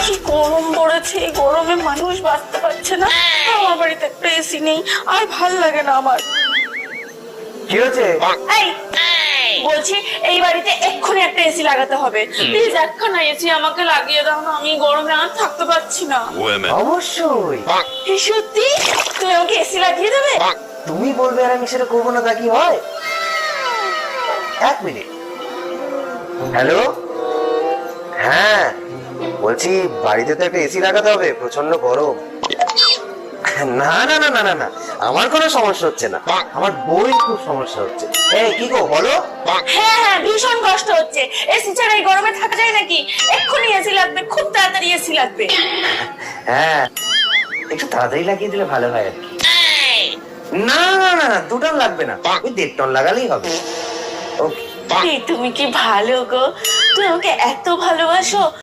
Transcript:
কি গরম পড়েছে, এই গরমে মানুষ বাঁচতে পারছে না। আমার বাড়িতে একটা এসি নেই, আর ভাল লাগে না আমার। কি হয়েছে? বলছি এই বাড়িতে এক্ষুনি একটা এসি লাগাতে হবে। প্লিজ একখানা এসি আমাকে লাগিয়ে দাও না, আমি গরমে আর থাকতে পারছি না। অবশ্যই। সত্যি তুমি আমাকে এসি লাগিয়ে দেবে? তুমি বলবে আর আমি সেটা করবো না, তা কি হয়? এক মিনিট। হ্যালো, হ্যাঁ বলছি বাড়িতে তো একটা এসি লাগাতে হবে, প্রচন্ড গরম। না না না না না না, আমার কোনো সমস্যা হচ্ছে না, আমার বউয়ের খুব সমস্যা হচ্ছে। এই কি গো বলো? হ্যাঁ হ্যাঁ, ভীষণ কষ্ট হচ্ছে। এসি ছাড়া এই গরমে থাকা যায় নাকি? এক্ষুনি এসি লাগবে, খুব তাড়াতাড়ি এসি লাগবে। হ্যাঁ একটু তাড়াতাড়ি লাগিয়ে দিলে ভালো হয় আর কি। না না না না, 2 টন লাগবে না, ওই 1.5 টন লাগালেই হবে। ওকে। তুমি কি ভালো গো, তুমি আমাকে এত ভালোবাসো।